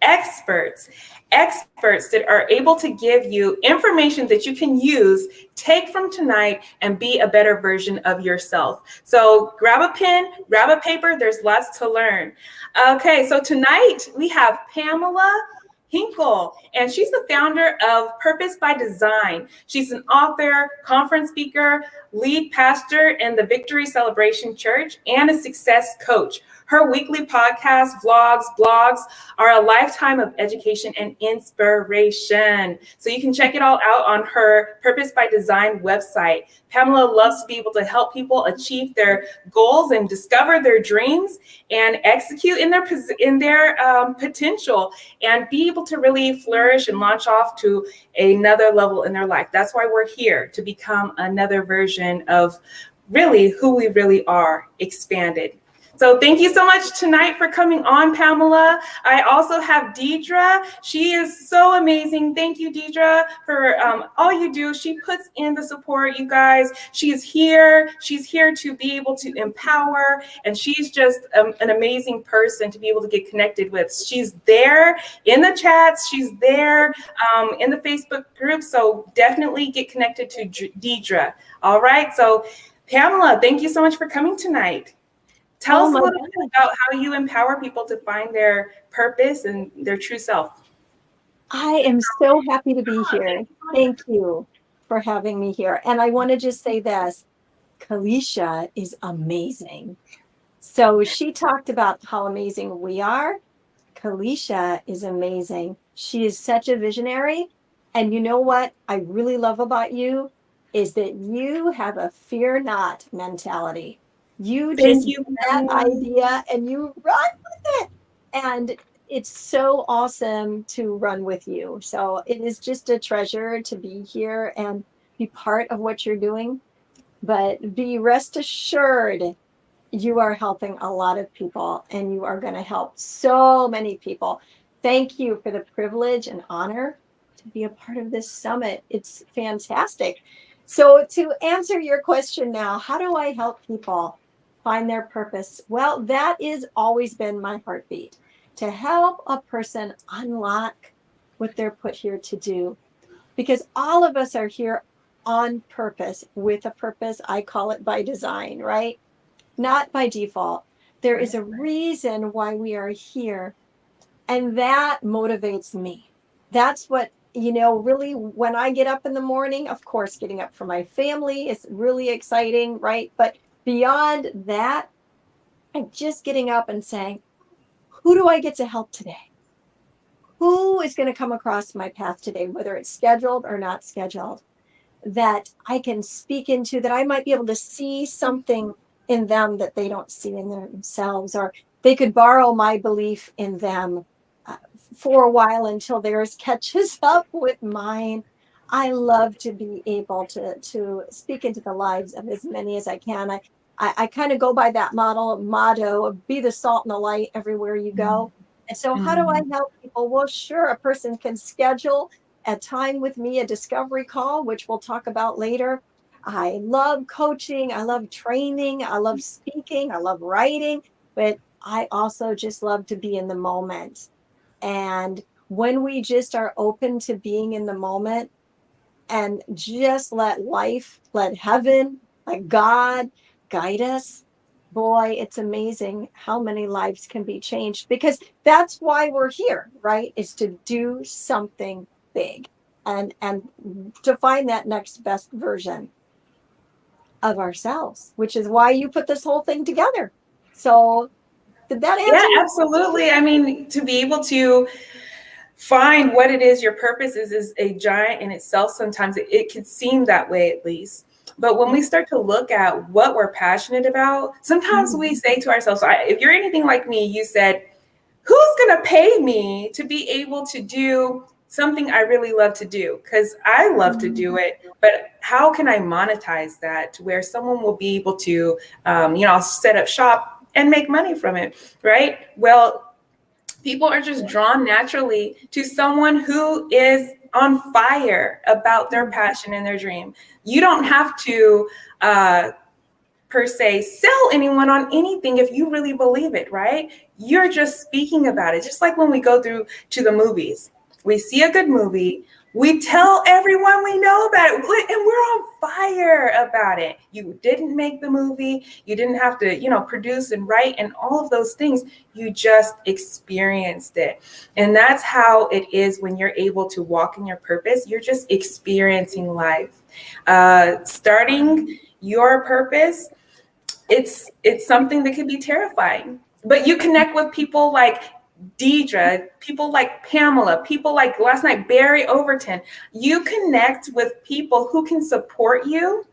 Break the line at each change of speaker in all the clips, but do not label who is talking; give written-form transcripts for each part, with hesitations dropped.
experts that are able to give you information that you can use, take from tonight, and be a better version of yourself. So grab a pen, grab a paper. There's lots to learn. Okay, so tonight we have Pamela Hinkle, and she's the founder of Purpose by Design. She's an author, conference speaker, lead pastor in the Victory Celebration Church, and a success coach. Her weekly podcasts, vlogs, blogs are a lifetime of education and inspiration. So you can check it all out on her Purpose by Design website. Pamela loves to be able to help people achieve their goals and discover their dreams and execute in their potential and be able to really flourish and launch off to another level in their life. That's why we're here, to become another version of really who we really are, expanded. So thank you so much tonight for coming on, Pamela. I also have Deidre. She is so amazing. Thank you, Deidre, for all you do. She puts in the support, you guys. She is here. She's here to be able to empower, and she's just an amazing person to be able to get connected with. She's there in the chats. She's there in the Facebook group. So definitely get connected to Deidre. All right. So Pamela, thank you so much for coming tonight. Tell us a little bit about how you empower people to find their purpose and their true self.
I am so happy to be here. Thank you for having me here. And I want to just say this, Kalisha is amazing. So she talked about how amazing we are. Kalisha is amazing. She is such a visionary. And you know what I really love about you is that you have a fear not mentality. You just get that idea and you run with it. And it's so awesome to run with you. So it is just a treasure to be here and be part of what you're doing. But be rest assured, you are helping a lot of people and you are going to help so many people. Thank you for the privilege and honor to be a part of this summit. It's fantastic. So to answer your question now, how do I help people find their purpose? Well, that has always been my heartbeat, to help a person unlock what they're put here to do. Because all of us are here on purpose, with a purpose. I call it by design, right? Not by default. There is a reason why we are here. And that motivates me. That's what, really, when I get up in the morning, of course, getting up for my family is really exciting, right? But beyond that, I'm just getting up and saying, who do I get to help today? Who is going to come across my path today, whether it's scheduled or not scheduled, that I can speak into, that I might be able to see something in them that they don't see in themselves, or they could borrow my belief in them for a while until theirs catches up with mine. I love to be able to speak into the lives of as many as I can. I kind of go by that motto of be the salt and the light everywhere you go. And so how do I help people? Well, sure, a person can schedule a time with me, a discovery call, which we'll talk about later. I love coaching. I love training. I love speaking. I love writing. But I also just love to be in the moment. And when we just are open to being in the moment and just let life, let heaven, let God guide us, boy, it's amazing how many lives can be changed, because that's why we're here, right? Is to do something big and to find that next best version of ourselves, which is why you put this whole thing together. So did that answer?
Yeah, absolutely. I mean, to be able to find what it is your purpose is a giant in itself. Sometimes it can seem that way, at least. But when we start to look at what we're passionate about, sometimes we say to ourselves, if you're anything like me, you said, who's going to pay me to be able to do something I really love to do? Because I love to do it, but how can I monetize that to where someone will be able to, set up shop and make money from it, right? Well, people are just drawn naturally to someone who is on fire about their passion and their dream. You don't have to per se sell anyone on anything if you really believe it, right? you're just speaking about it. Just like when we go through to the movies, we see a good movie, we tell everyone we know about it, and we're on fire about it. You didn't make the movie, you didn't have to, produce and write and all of those things. You just experienced it. And that's how it is when you're able to walk in your purpose. You're just experiencing life. Starting your purpose, it's something that can be terrifying. But you connect with people like Deidre, people like Pamela, people like last night, Barry Overton. You connect with people who can support you,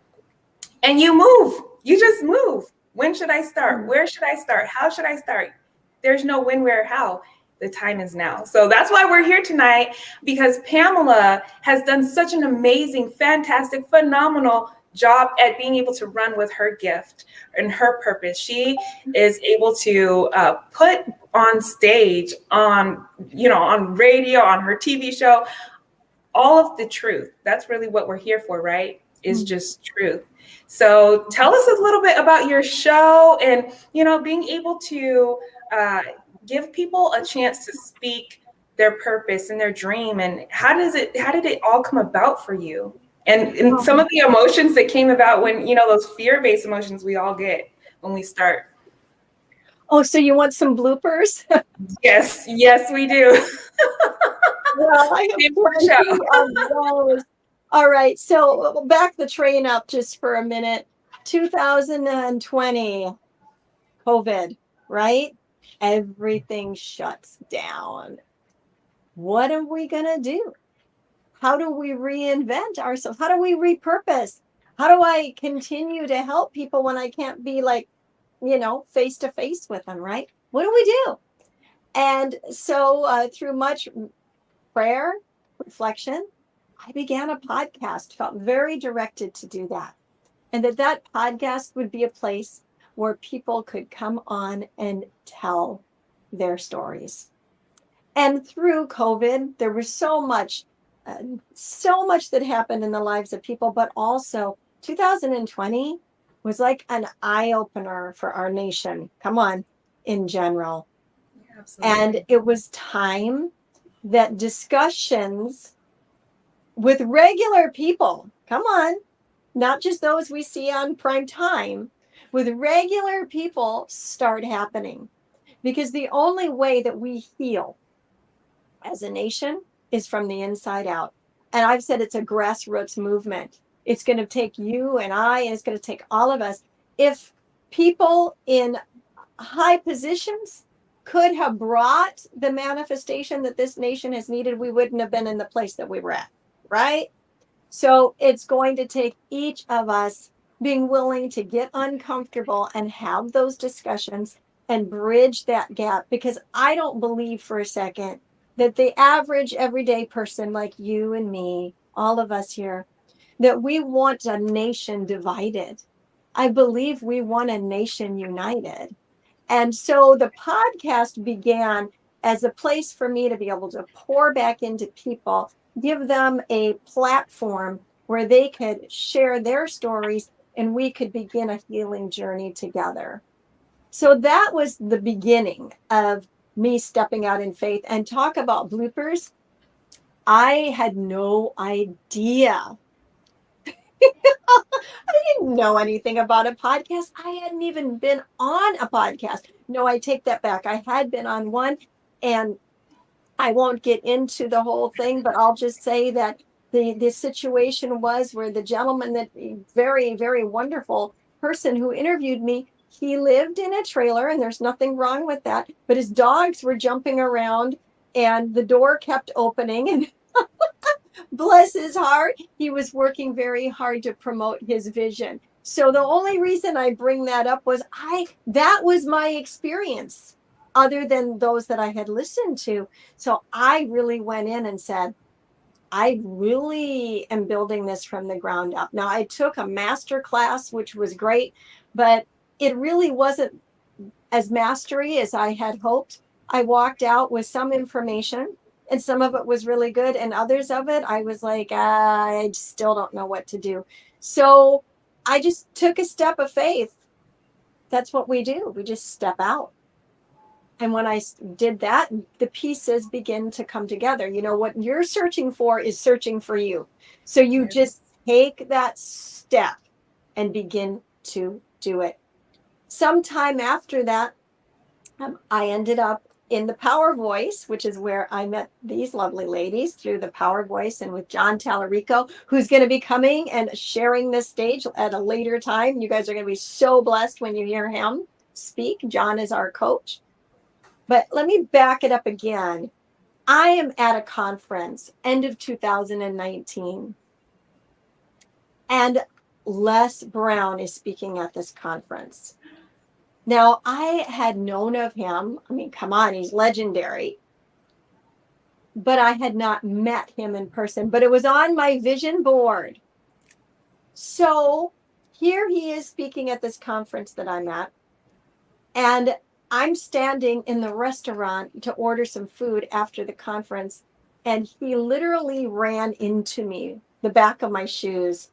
and you move. You just move. When should I start? Where should I start? How should I start? There's no when, where, how. The time is now. So that's why we're here tonight, because Pamela has done such an amazing, fantastic, phenomenal job at being able to run with her gift and her purpose. She is able to put on stage, on radio, on her TV show, all of the truth. That's really what we're here for, right? Is just truth. So tell us a little bit about your show and, being able to give people a chance to speak their purpose and their dream. And how did it all come about for you? And some of the emotions that came about when, those fear-based emotions we all get when we start.
Oh, so you want some bloopers?
Yes, we do.
Well, I have plenty of those. All right, so back the train up just for a minute. 2020, COVID, right? Everything shuts down. What are we going to do? How do we reinvent ourselves? How do we repurpose? How do I continue to help people when I can't be face to face with them, right? What do we do? And so through much prayer, reflection, I began a podcast, felt very directed to do that. And that podcast would be a place where people could come on and tell their stories. And through COVID, there was so much that happened in the lives of people, but also 2020 was like an eye opener for our nation. Come on, in general. Absolutely. And it was time that discussions with regular people, come on, not just those we see on prime time, with regular people start happening. Because the only way that we heal as a nation is from the inside out. And I've said it's a grassroots movement. It's going to take you and I, and it's going to take all of us. If people in high positions could have brought the manifestation that this nation has needed, we wouldn't have been in the place that we were at, right? So it's going to take each of us being willing to get uncomfortable and have those discussions and bridge that gap, because I don't believe for a second that the average everyday person like you and me, all of us here, that we want a nation divided. I believe we want a nation united. And so the podcast began as a place for me to be able to pour back into people, give them a platform where they could share their stories and we could begin a healing journey together. So that was the beginning of me stepping out in faith. And talk about bloopers. I had no idea. I didn't know anything about a podcast. I hadn't even been on a podcast. No, I take that back. I had been on one, and I won't get into the whole thing, but I'll just say that the situation was where the gentleman, that very, very wonderful person who interviewed me, he lived in a trailer, and there's nothing wrong with that, but his dogs were jumping around and the door kept opening, and bless his heart, he was working very hard to promote his vision. So the only reason I bring that up was that was my experience, other than those that I had listened to. So I really went in and said, I really am building this from the ground up. Now, I took a master class, which was great, but it really wasn't as mastery as I had hoped. I walked out with some information, and some of it was really good, and others of it, I was like, I still don't know what to do. So I just took a step of faith. That's what we do. We just step out. And when I did that, the pieces begin to come together. You know, what you're searching for is searching for you. So you just take that step and begin to do it. Sometime after that, I ended up in the Power Voice, which is where I met these lovely ladies through the Power Voice and with John Tallarico, who's going to be coming and sharing this stage at a later time. You guys are going to be so blessed when you hear him speak. John is our coach. But let me back it up again. I am at a conference, end of 2019, and Les Brown is speaking at this conference. Now, I had known of him. I mean, come on, he's legendary. But I had not met him in person, but it was on my vision board. So here he is speaking at this conference that I'm at. And I'm standing in the restaurant to order some food after the conference. And he literally ran into me, the back of my shoes.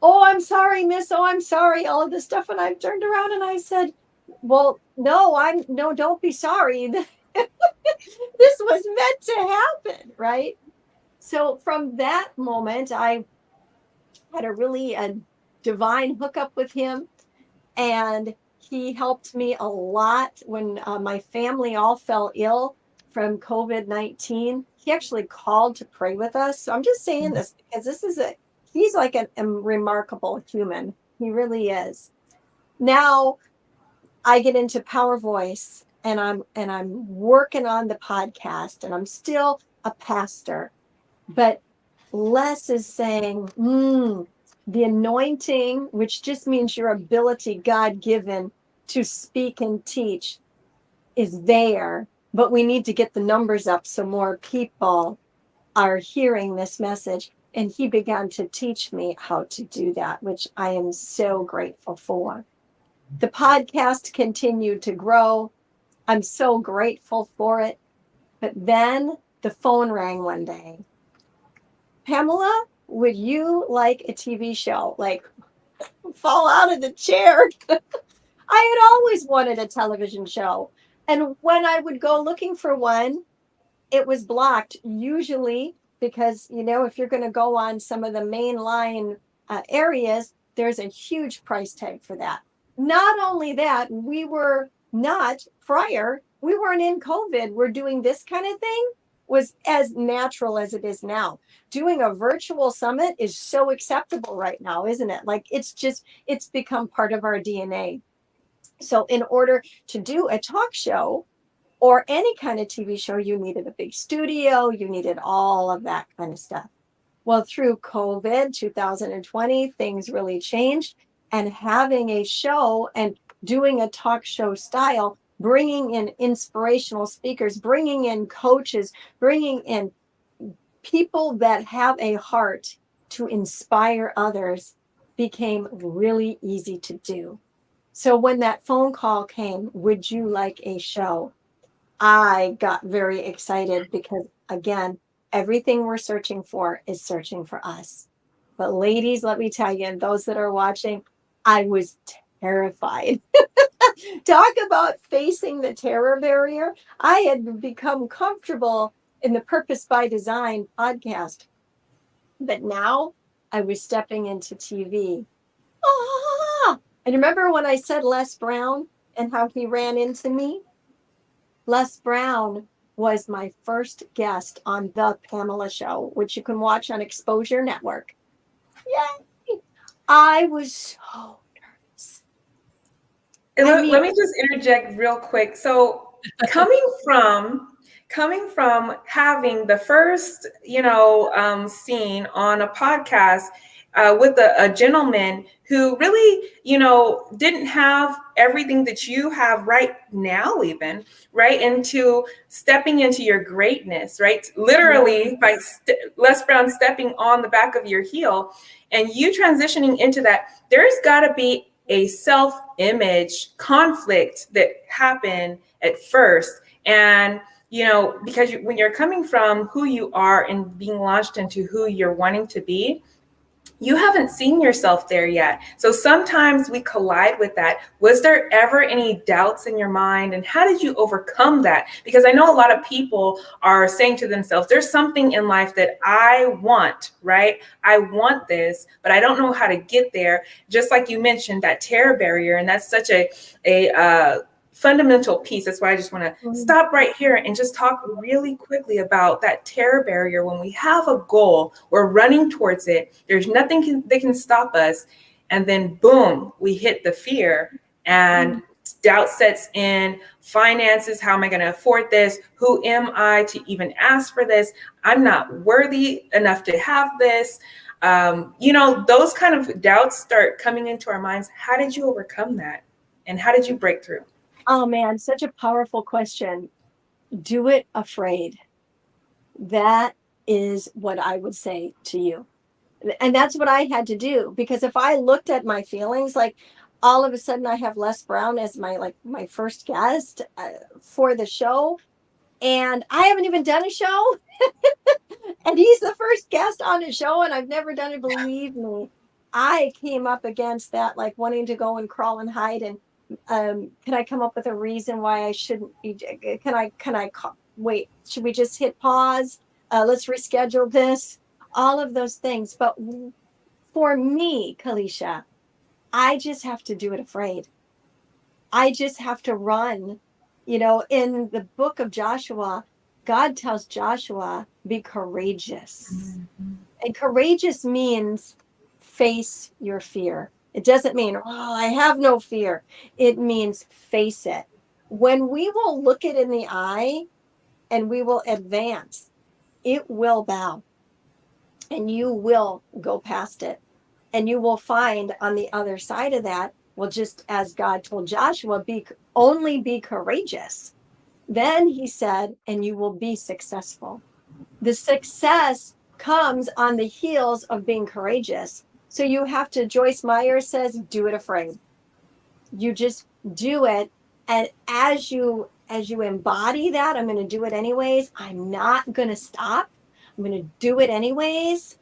Oh, I'm sorry, miss. Oh, I'm sorry. All of this stuff. And I turned around and I said, well, no, don't be sorry. This was meant to happen, right? So from that moment, I had a divine hookup with him, and he helped me a lot when my family all fell ill from COVID-19. He actually called to pray with us. So I'm just saying this because he's like a remarkable human. He really is. Now I get into Power Voice, and I'm working on the podcast, and I'm still a pastor. But Les is saying, the anointing, which just means your ability, God given, to speak and teach, is there. But we need to get the numbers up so more people are hearing this message. And he began to teach me how to do that, which I am so grateful for. The podcast continued to grow. I'm so grateful for it. But then the phone rang one day. Pamela, would you like a TV show? Like, fall out of the chair. I had always wanted a television show. And when I would go looking for one, it was blocked, usually because, if you're going to go on some of the mainline areas, there's a huge price tag for that. Not only that, we weren't in COVID. We're doing this kind of thing was as natural as it is now. Doing a virtual summit is so acceptable right now, isn't it? Like it's become part of our DNA. So in order to do a talk show or any kind of TV show, you needed a big studio, you needed all of that kind of stuff. Well, through COVID 2020, things really changed, and having a show and doing a talk show style, bringing in inspirational speakers, bringing in coaches, bringing in people that have a heart to inspire others became really easy to do. So when that phone call came, would you like a show? I got very excited because, again, everything we're searching for is searching for us. But ladies, let me tell you, and those that are watching, I was terrified. Talk about facing the terror barrier. I had become comfortable in the Purpose by Design podcast, but now I was stepping into TV. And remember when I said Les Brown and how he ran into me? Les Brown was my first guest on The Pamela Show, which you can watch on Exposure Network. Yay! I was so nervous.
Let me just interject real quick. So coming from having the first, scene on a podcast with a gentleman who really, didn't have everything that you have right now, even right into stepping into your greatness, right? Literally by Les Brown stepping on the back of your heel and you transitioning into that, there's got to be a self-image conflict that happened at first. And, because when you're coming from who you are and being launched into who you're wanting to be, you haven't seen yourself there yet. So sometimes we collide with that. Was there ever any doubts in your mind, and how did you overcome that? Because I know a lot of people are saying to themselves, there's something in life that I want, right? I want this, but I don't know how to get there. Just like you mentioned, that terror barrier, and that's such a fundamental piece. That's why I just want to
Mhm.
stop right here and just talk really quickly about that terror barrier. When we have a goal, we're running towards it, there's nothing that can stop us, and then boom, we hit the fear, and doubt sets in. Finances, how am I going to afford this? Who am I to even ask for this? I'm not worthy enough to have this. Those kind of doubts start coming into our minds. How did you overcome that, and how did you break through?
Oh man, such a powerful question. Do it afraid. That is what I would say to you. And that's what I had to do, because if I looked at my feelings, like all of a sudden I have Les Brown as my first guest for the show, and I haven't even done a show, and he's the first guest on a show, and I've never done it. Believe me, I came up against that, like wanting to go and crawl and hide. And can I come up with a reason why I shouldn't be? Wait? Should we just hit pause? Let's reschedule this. All of those things, but for me, Kalisha, I just have to do it afraid. I just have to run. In the book of Joshua, God tells Joshua, be courageous. And courageous means face your fear. It doesn't mean, oh, I have no fear. It means face it. When we will look it in the eye and we will advance, it will bow and you will go past it. And you will find on the other side of that, well, just as God told Joshua, only be courageous. Then he said, and you will be successful. The success comes on the heels of being courageous. So you have to, Joyce Meyer says, do it afraid. You just do it. And as you embody that, I'm going to do it anyways. I'm not going to stop. I'm going to do it anyways.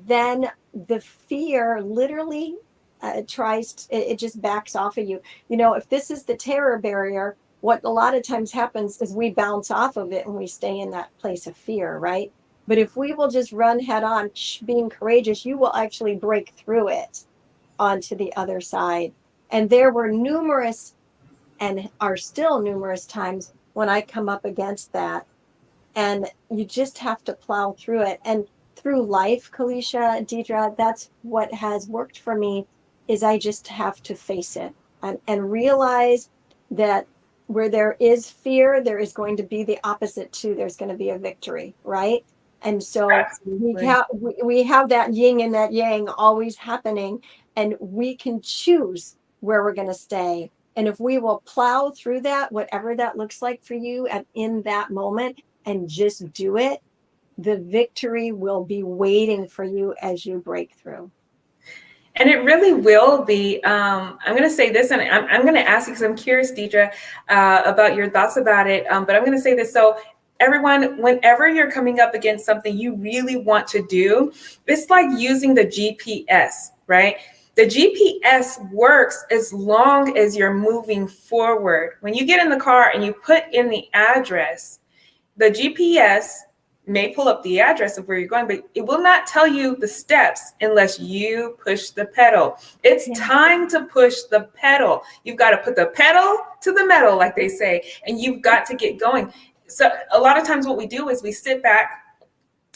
Then the fear literally it just backs off of you. If this is the terror barrier, what a lot of times happens is we bounce off of it and we stay in that place of fear, right? But if we will just run head on, being courageous, you will actually break through it onto the other side. And there were numerous, and are still numerous times when I come up against that, and you just have to plow through it. And through life, Kalisha, Deidre, that's what has worked for me, is I just have to face it and realize that where there is fear, there is going to be the opposite too. There's going to be a victory, right? And so
Absolutely.
we have that yin and that yang always happening, and we can choose where we're going to stay. And if we will plow through that, whatever that looks like for you in that moment, and just do it, the victory will be waiting for you as you break through.
And it really will be. I'm going to say this, and I'm going to ask you because I'm curious, Deidre, about your thoughts about it. But I'm going to say this. So, everyone, whenever you're coming up against something you really want to do, it's like using the GPS, right? The GPS works as long as you're moving forward. When you get in the car and you put in the address, the GPS may pull up the address of where you're going, but it will not tell you the steps unless you push the pedal. It's time to push the pedal. You've got to put the pedal to the metal, like they say, and you've got to get going. So a lot of times what we do is we sit back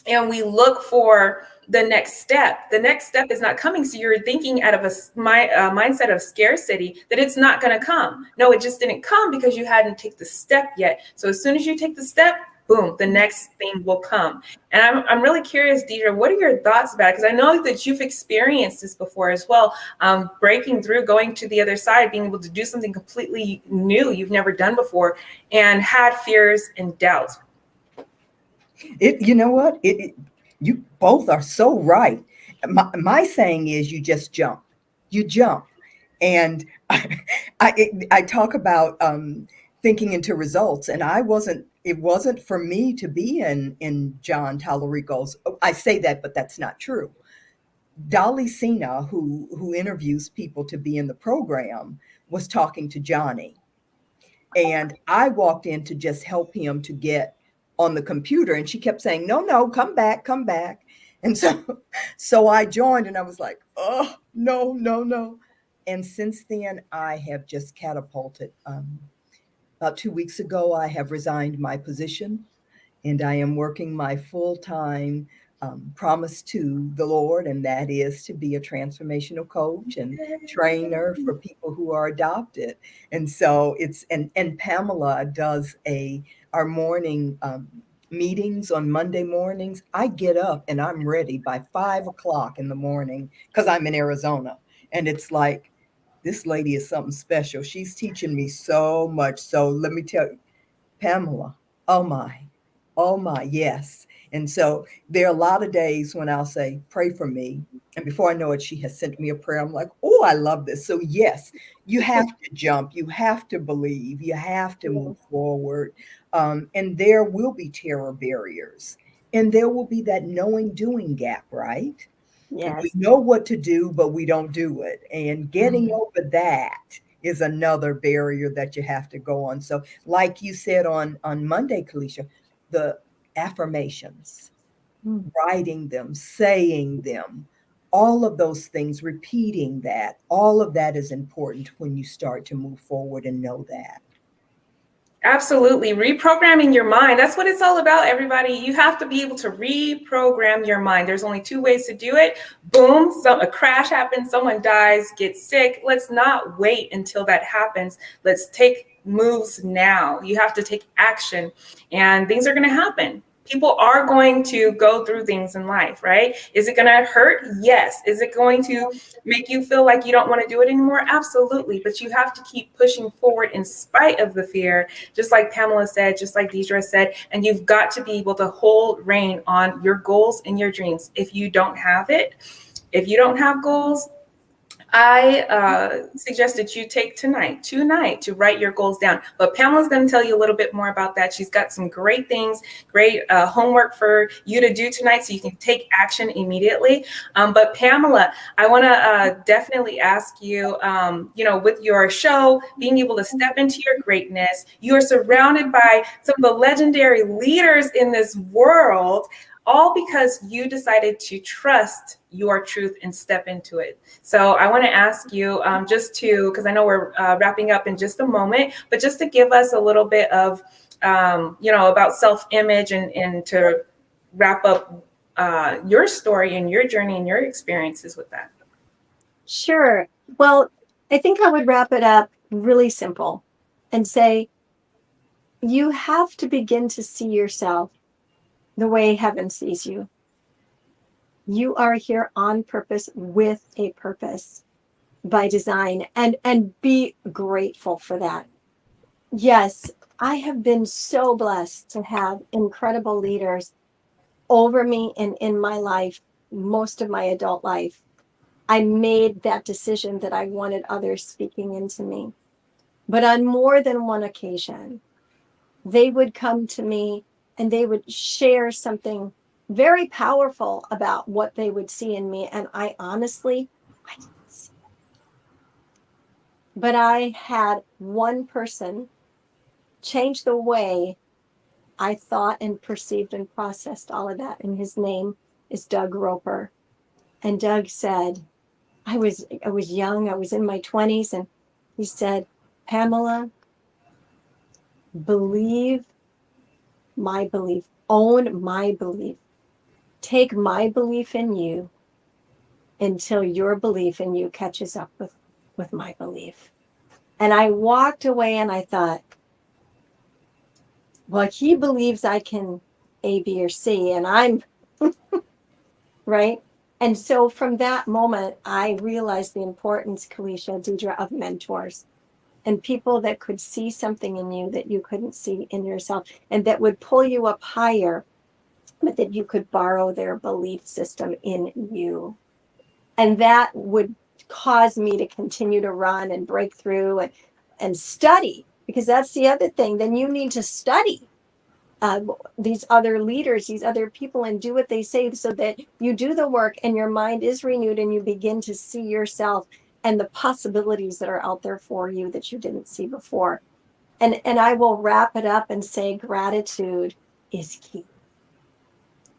and we look for the next step. The next step is not coming. So you're thinking out of a mindset of scarcity that it's not going to come. No, it just didn't come because you hadn't taken the step yet. So as soon as you take the step, boom, the next thing will come. And I'm really curious, Deidre, what are your thoughts about it? Because I know that you've experienced this before as well, breaking through, going to the other side, being able to do something completely new you've never done before, and had fears and doubts.
You know what? You both are so right. My saying is you just jump. You jump. And I talk about thinking into results, and it wasn't for me to be in John Tallarico's. I say that, but that's not true. Dolly Sina, who interviews people to be in the program, was talking to Johnny. And I walked in to just help him to get on the computer. And she kept saying, no, no, come back, come back. And so, so I joined and I was like, oh, no, no, no. And since then, I have just catapulted. About 2 weeks ago, I have resigned my position and I am working my full time promise to the Lord, and that is to be a transformational coach and trainer for people who are adopted. And so and Pamela does our morning meetings on Monday mornings. I get up and I'm ready by 5 o'clock in the morning because I'm in Arizona, and it's like, this lady is something special. She's teaching me so much. So let me tell you, Pamela, oh my, yes. And so there are a lot of days when I'll say, pray for me. And before I know it, she has sent me a prayer. I'm like, oh, I love this. So yes, you have to jump, you have to believe, you have to move forward. And there will be terror barriers. And there will be that knowing doing gap, right? We
Yes.
know what to do, but we don't do it. And getting
Mhm.
over that is another barrier that you have to go on. So, like you said on Monday, Kalisha, the affirmations,
Mm.
writing them, saying them, all of those things, repeating that, all of that is important when you start to move forward and know that.
Absolutely. Reprogramming your mind. That's what it's all about, everybody. You have to be able to reprogram your mind. There's only two ways to do it. Boom, a crash happens, someone dies, gets sick. Let's not wait until that happens. Let's take moves now. You have to take action, and things are going to happen. People are going to go through things in life, right? Is it going to hurt? Yes. Is it going to make you feel like you don't want to do it anymore? Absolutely. But you have to keep pushing forward in spite of the fear, just like Pamela said, just like Deidre said, and you've got to be able to hold rein on your goals and your dreams. If you don't have it, if you don't have goals, I suggest that you take tonight to write your goals down. But Pamela's going to tell you a little bit more about that. She's got some great things, great homework for you to do tonight so you can take action immediately. But Pamela, I want to definitely ask you, with your show, being able to step into your greatness, you are surrounded by some of the legendary leaders in this world, all because you decided to trust your truth and step into it. So I want to ask you because I know we're wrapping up in just a moment, but just to give us a little bit of, about self-image and to wrap up your story and your journey and your experiences with that.
Sure. Well, I think I would wrap it up really simple and say, you have to begin to see yourself the way heaven sees you. You are here on purpose with a purpose by design, and be grateful for that. Yes, I have been so blessed to have incredible leaders over me and in my life, most of my adult life. I made that decision that I wanted others speaking into me. But on more than one occasion, they would come to me and they would share something very powerful about what they would see in me. And I honestly, I didn't see it. But I had one person change the way I thought and perceived and processed all of that. And his name is Doug Roper. And Doug said, I was young, I was in my 20s, and he said, Pamela, believe my belief, own my belief, take my belief in you until your belief in you catches up with my belief. And I walked away and I thought, well, he believes I can A, B, or C, and I'm right. And so from that moment, I realized the importance, Kalisha, Deidre, of mentors and people that could see something in you that you couldn't see in yourself, and that would pull you up higher, but that you could borrow their belief system in you. And that would cause me to continue to run and break through and study, because that's the other thing. Then you need to study. these other leaders, these other people, and do what they say, so that you do the work and your mind is renewed and you begin to see yourself and the possibilities that are out there for you that you didn't see before. And I will wrap it up and say gratitude is key.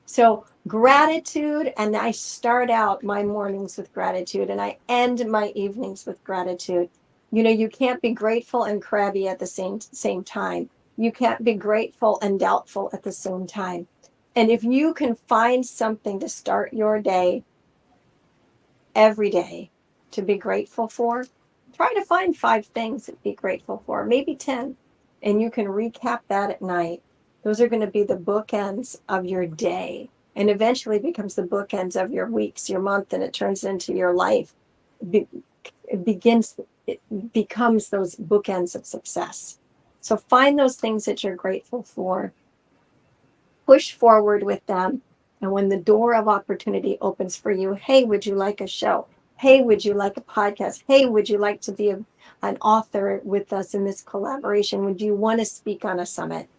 So gratitude, and I start out my mornings with gratitude and I end my evenings with gratitude. You can't be grateful and crabby at the same time. You can't be grateful and doubtful at the same time. And if you can find something to start your day every day to be grateful for, try to find 5 things to be grateful for, maybe 10, and you can recap that at night. Those are going to be the bookends of your day, and eventually becomes the bookends of your weeks, your month, and it turns into your life. It becomes those bookends of success. So find those things that you're grateful for, push forward with them. And when the door of opportunity opens for you, hey, would you like a show? Hey, would you like a podcast? Hey, would you like to be an author with us in this collaboration? Would you want to speak on a summit?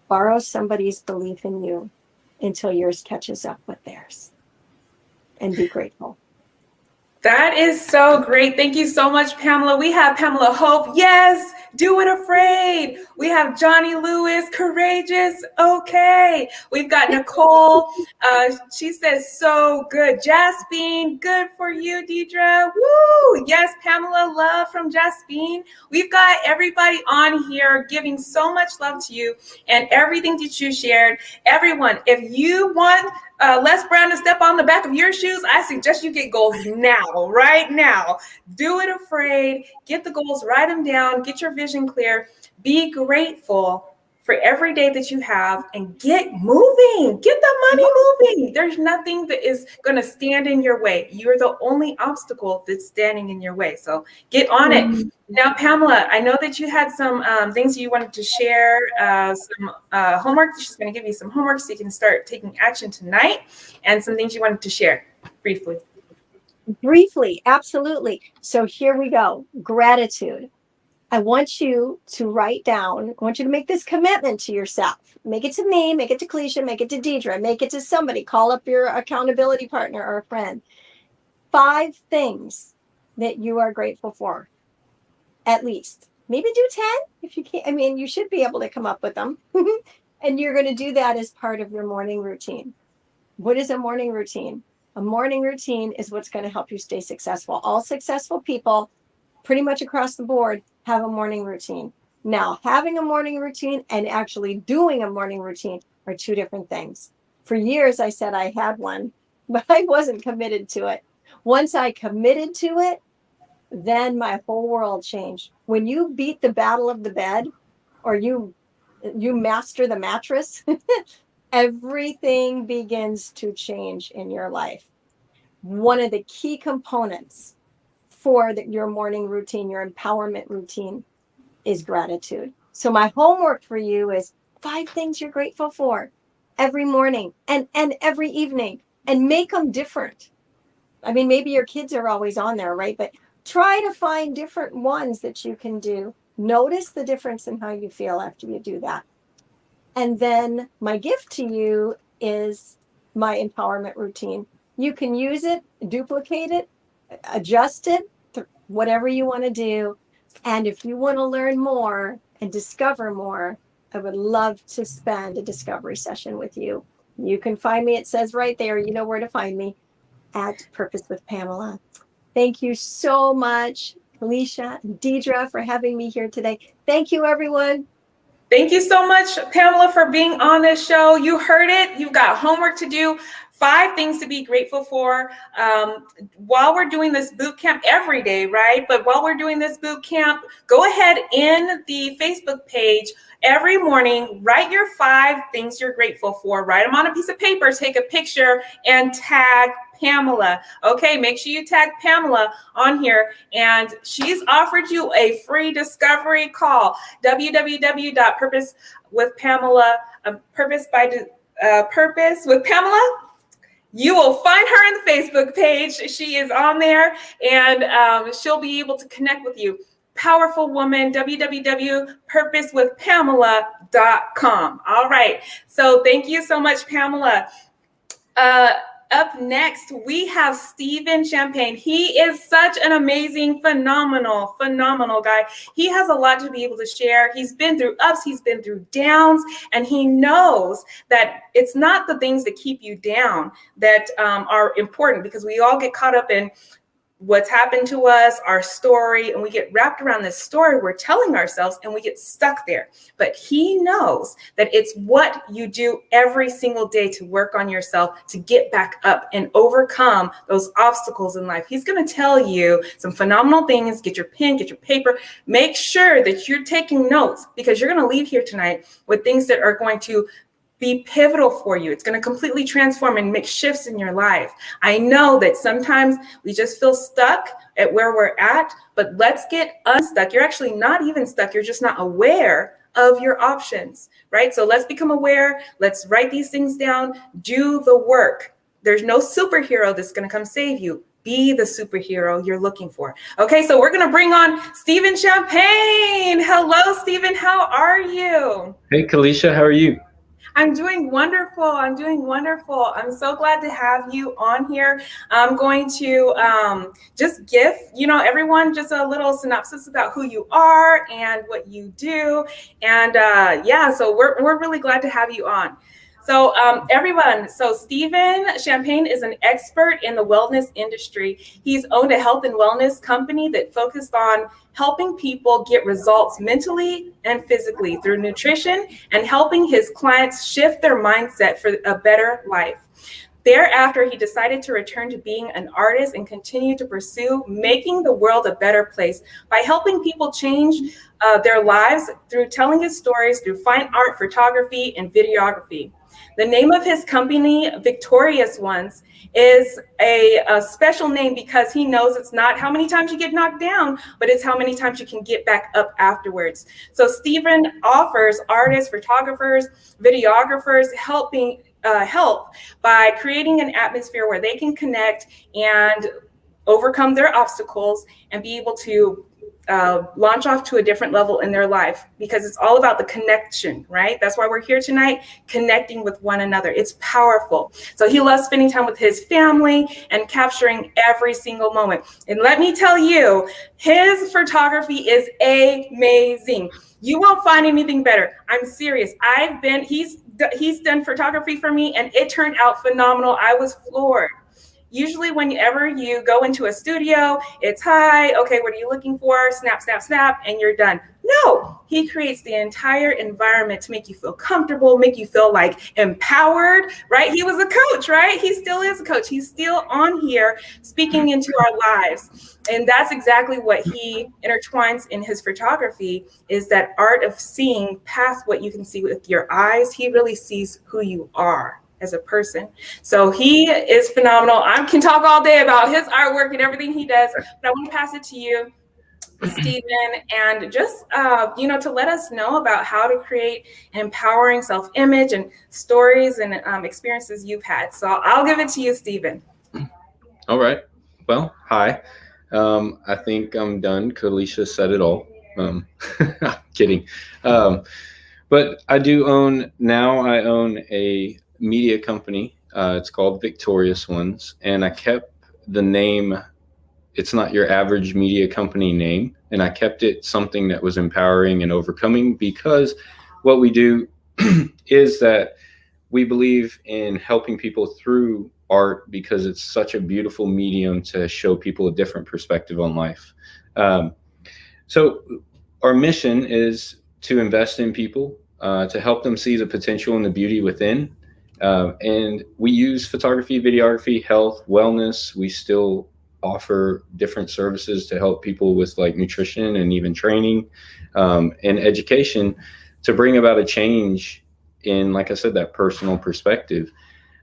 Borrow somebody's belief in you until yours catches up with theirs, and be grateful.
That is so great. Thank you so much, Pamela. We have Pamela Hope. Yes, do it afraid. We have Johnny Lewis, courageous. Okay. We've got Nicole. She says, so good. Jaspine, good for you, Deidre. Woo. Yes, Pamela, love from Jaspine. We've got everybody on here giving so much love to you and everything that you shared. Everyone, if you want Les Brown to step on the back of your shoes, I suggest you get goals now, right now. Do it afraid. Get the goals, write them down, get your vision clear. Be grateful for every day that you have and get moving. Get the money moving. There's nothing that is going to stand in your way. You're the only obstacle that's standing in your way. So get on it. Now, Pamela, I know that you had some things you wanted to share, some homework. She's going to give you some homework so you can start taking action tonight, and some things you wanted to share briefly.
Briefly, absolutely. So here we go. Gratitude. I want you to write down, I want you to make this commitment to yourself. Make it to me, make it to Kalisha, make it to Deidre, make it to somebody. Call up your accountability partner or a friend. 5 things that you are grateful for, at least. Maybe do 10 if you can't. I mean, you should be able to come up with them. And you're going to do that as part of your morning routine. What is a morning routine? A morning routine is what's going to help you stay successful. All successful people, pretty much across the board, have a morning routine. Now, having a morning routine and actually doing a morning routine are 2 different things. For years, I said I had one, but I wasn't committed to it. Once I committed to it, then my whole world changed. When you beat the battle of the bed, or you master the mattress, everything begins to change in your life. One of the key components for your morning routine, your empowerment routine, is gratitude. So my homework for you is 5 things you're grateful for every morning and every evening, and make them different. I mean, maybe your kids are always on there, right? But try to find different ones that you can do. Notice the difference in how you feel after you do that. And then my gift to you is my empowerment routine. You can use it, duplicate it, adjust it, whatever you want to do. And if you want to learn more and discover more, I would love to spend a discovery session with you. You can find me, it says right there, you know where to find me, at Purpose with Pamela. Thank you so much, Kalisha and Deidre, for having me here today. Thank you, everyone.
Thank you so much, Pamela, for being on this show. You heard it. You've got homework to do. 5 things to be grateful for while we're doing this boot camp every day, right? But while we're doing this boot camp, go ahead in the Facebook page every morning, write your 5 things you're grateful for. Write them on a piece of paper, take a picture, and tag Pamela. Okay, make sure you tag Pamela on here. And she's offered you a free discovery call. www.purposewithpamela, Purpose with Pamela. You will find her on the Facebook page. She is on there, and she'll be able to connect with you. powerful woman, www.purposewithpamela.com. All right. So thank you so much, Pamela. Up next, we have Stephen Champagne. He is such an amazing, phenomenal guy. He has a lot to be able to share. He's been through ups, he's been through downs, and he knows that it's not the things that keep you down that are important, because we all get caught up in what's happened to us, our story, and we get wrapped around this story we're telling ourselves and we get stuck there. But he knows that it's what you do every single day to work on yourself, to get back up and overcome those obstacles in life. He's going to tell you some phenomenal things. Get your pen, get your paper, make sure that you're taking notes, because you're going to leave here tonight with things that are going to be pivotal for you. It's going to completely transform and make shifts in your life. I know that sometimes we just feel stuck at where we're at, but let's get unstuck. You're actually not even stuck. You're just not aware of your options, right? So let's become aware. Let's write these things down. Do the work. There's no superhero that's going to come save you. Be the superhero you're looking for. Okay, so we're going to bring on Stephen Champagne. Hello, Stephen. How are you?
Hey, Kalisha. How are you?
I'm doing wonderful. I'm so glad to have you on here. I'm going to just give, everyone just a little synopsis about who you are and what you do. And so we're really glad to have you on. So everyone, Stephen Champagne is an expert in the wellness industry. He's owned a health and wellness company that focused on helping people get results mentally and physically through nutrition, and helping his clients shift their mindset for a better life. Thereafter, he decided to return to being an artist and continue to pursue making the world a better place by helping people change their lives through telling his stories through fine art, photography, and videography. The name of his company, Victorious Ones, is a special name because he knows it's not how many times you get knocked down, but it's how many times you can get back up afterwards. So Stephen offers artists, photographers, videographers help by creating an atmosphere where they can connect and overcome their obstacles and be able to launch off to a different level in their life, because it's all about the connection, right? That's why we're here tonight, connecting with one another. It's powerful. So he loves spending time with his family and capturing every single moment. And let me tell you, his photography is amazing. You won't find anything better. I'm serious. He's done photography for me and it turned out phenomenal. I was floored. Usually whenever you go into a studio, it's hi, okay, what are you looking for? Snap, snap, snap, and you're done. No, he creates the entire environment to make you feel comfortable, make you feel like empowered, right? He was a coach, right? He still is a coach. He's still on here speaking into our lives. And that's exactly what he intertwines in his photography, is that art of seeing past what you can see with your eyes. He really sees who you are as a person. So he is phenomenal. I can talk all day about his artwork and everything he does, but I want to pass it to you, Stephen, and just, to let us know about how to create empowering self-image and stories and experiences you've had. So I'll give it to you, Stephen.
All right. Well, hi. I think I'm done. Kalisha said it all. I'm kidding. But I own a media company. It's called Victorious Ones, and I kept the name. It's not your average media company name, and I kept it something that was empowering and overcoming, because what we do is that we believe in helping people through art, because it's such a beautiful medium to show people a different perspective on life. So our mission is to invest in people, to help them see the potential and the beauty within. And we use photography, videography, health, wellness. We still offer different services to help people with like nutrition and even training and education, to bring about a change in, like I said, that personal perspective.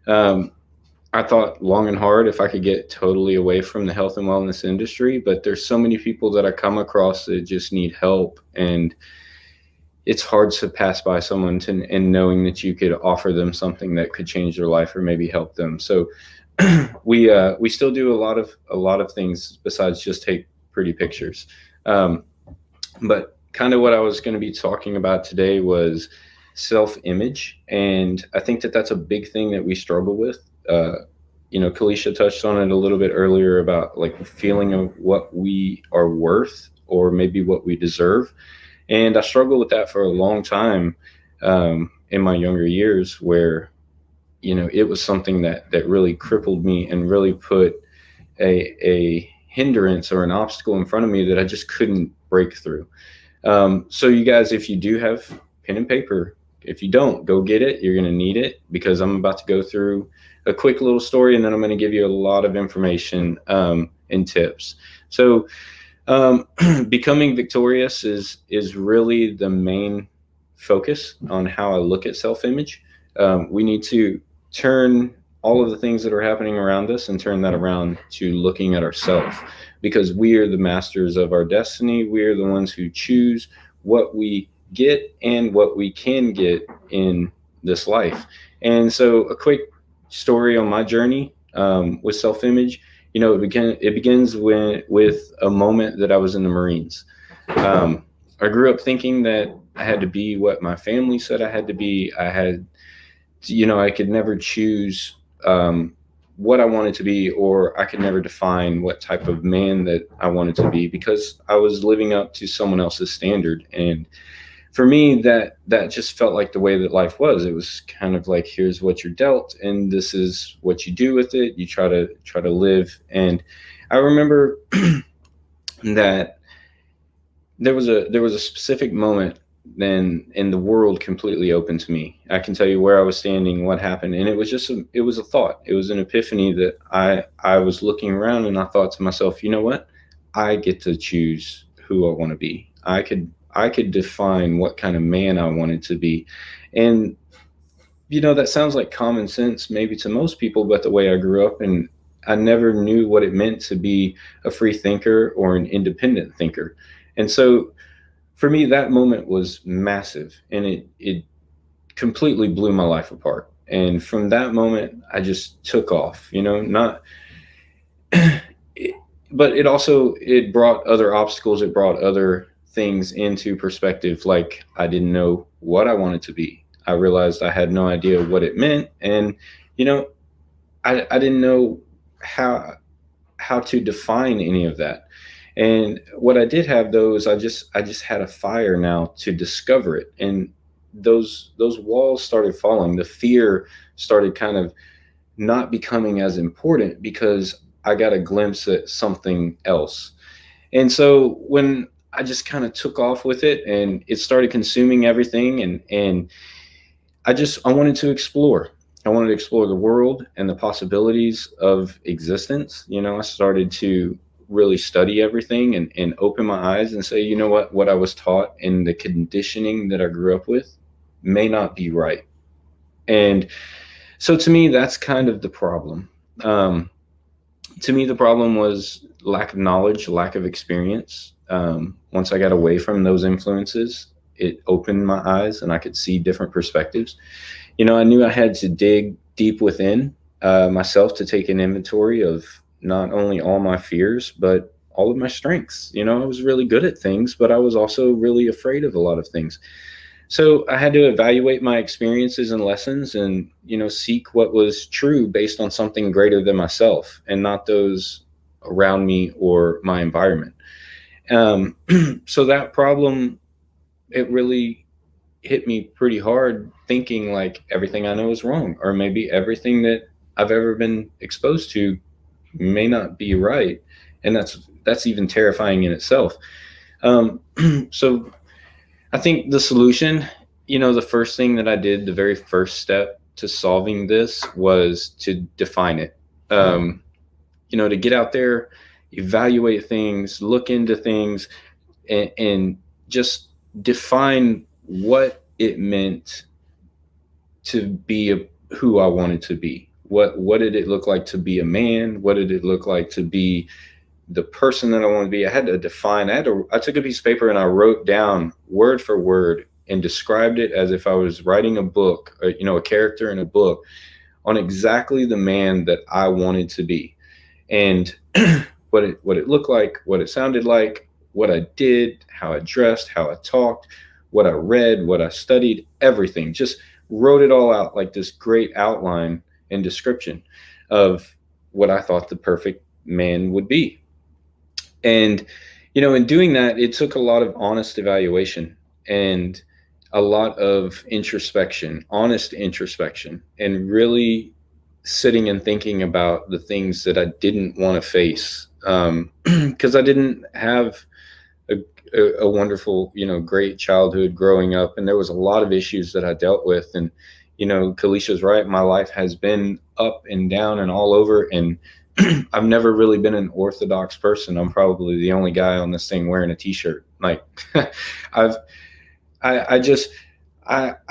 I thought long and hard if I could get totally away from the health and wellness industry, but there's so many people that I come across that just need help, and it's hard to pass by someone and knowing that you could offer them something that could change their life or maybe help them. So we still do a lot of things besides just take pretty pictures. But kind of what I was going to be talking about today was self-image, and I think that that's a big thing that we struggle with. Kalisha touched on it a little bit earlier about like feeling of what we are worth or maybe what we deserve, and I struggled with that for a long time in my younger years, where it was something that really crippled me and really put a hindrance or an obstacle in front of me that I just couldn't break through. So you guys, if you do have pen and paper, if you don't, go get it. You're going to need it, because I'm about to go through a quick little story, and then I'm going to give you a lot of information and tips. So becoming victorious is really the main focus on how I look at self-image. We need to turn all of the things that are happening around us and turn that around to looking at ourselves, because we are the masters of our destiny. We are the ones who choose what we get and what we can get in this life. And so a quick story on my journey with self-image. It begins with a moment that I was in the Marines. I grew up thinking that I had to be what my family said I had to be. I could never choose what I wanted to be, or I could never define what type of man that I wanted to be, because I was living up to someone else's standard. And for me, that just felt like the way that life was. It was kind of like, here's what you're dealt, and this is what you do with it. You try to live. And I remember that there was a specific moment then, and the world completely opened to me. I can tell you where I was standing, what happened, and it was a thought. It was an epiphany that I was looking around, and I thought to myself, you know what? I get to choose who I want to be. I could define what kind of man I wanted to be. And that sounds like common sense maybe to most people, but the way I grew up, and I never knew what it meant to be a free thinker or an independent thinker. And so for me, that moment was massive, and it completely blew my life apart. And from that moment, I just took off, not, but it brought other obstacles. It brought other things into perspective. Like, I didn't know what I wanted to be. I realized I had no idea what it meant. And, I didn't know how to define any of that. And what I did have, though, is I just had a fire now to discover it. And those walls started falling. The fear started kind of not becoming as important, because I got a glimpse at something else. And so when I just kind of took off with it, and it started consuming everything, and I wanted to explore. I wanted to explore the world and the possibilities of existence. I started to really study everything and open my eyes and say, what I was taught and the conditioning that I grew up with may not be right. And so to me, that's kind of the problem. To me, the problem was lack of knowledge, lack of experience. Once I got away from those influences, it opened my eyes and I could see different perspectives. I knew I had to dig deep within myself to take an inventory of not only all my fears, but all of my strengths. I was really good at things, but I was also really afraid of a lot of things. So I had to evaluate my experiences and lessons, and, seek what was true based on something greater than myself and not those around me or my environment. So that problem, it really hit me pretty hard, thinking like everything I know is wrong, or maybe everything that I've ever been exposed to may not be right. And that's even terrifying in itself. So I think the solution, the first thing that I did, the very first step to solving this, was to define it. To get out there, evaluate things, look into things, and just define what it meant to be who I wanted to be. What did it look like to be a man? What did it look like to be the person that I wanted to be? I had to define. I took a piece of paper and I wrote down word for word and described it as if I was writing a book, or, a character in a book, on exactly the man that I wanted to be, and what it looked like, what it sounded like, what I did, how I dressed, how I talked, what I read, what I studied, everything. Just wrote it all out like this great outline and description of what I thought the perfect man would be. And, in doing that, it took a lot of honest evaluation and a lot of introspection, honest introspection, and really sitting and thinking about the things that I didn't want to face. Because I didn't have a wonderful, great childhood growing up. And there was a lot of issues that I dealt with. And, Kalisha's right. My life has been up and down and all over. And I've never really been an orthodox person. I'm probably the only guy on this thing wearing a t-shirt. Like I just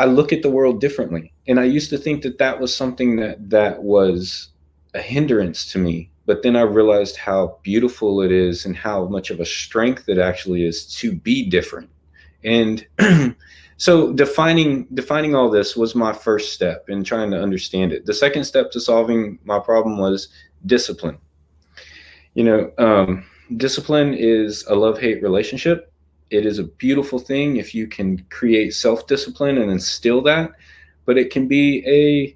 look at the world differently. And I used to think that was something that was a hindrance to me. But then I realized how beautiful it is and how much of a strength it actually is to be different. And so defining all this was my first step in trying to understand it. The second step to solving my problem was discipline. Discipline is a love-hate relationship. It is a beautiful thing if you can create self-discipline and instill that, but it can be a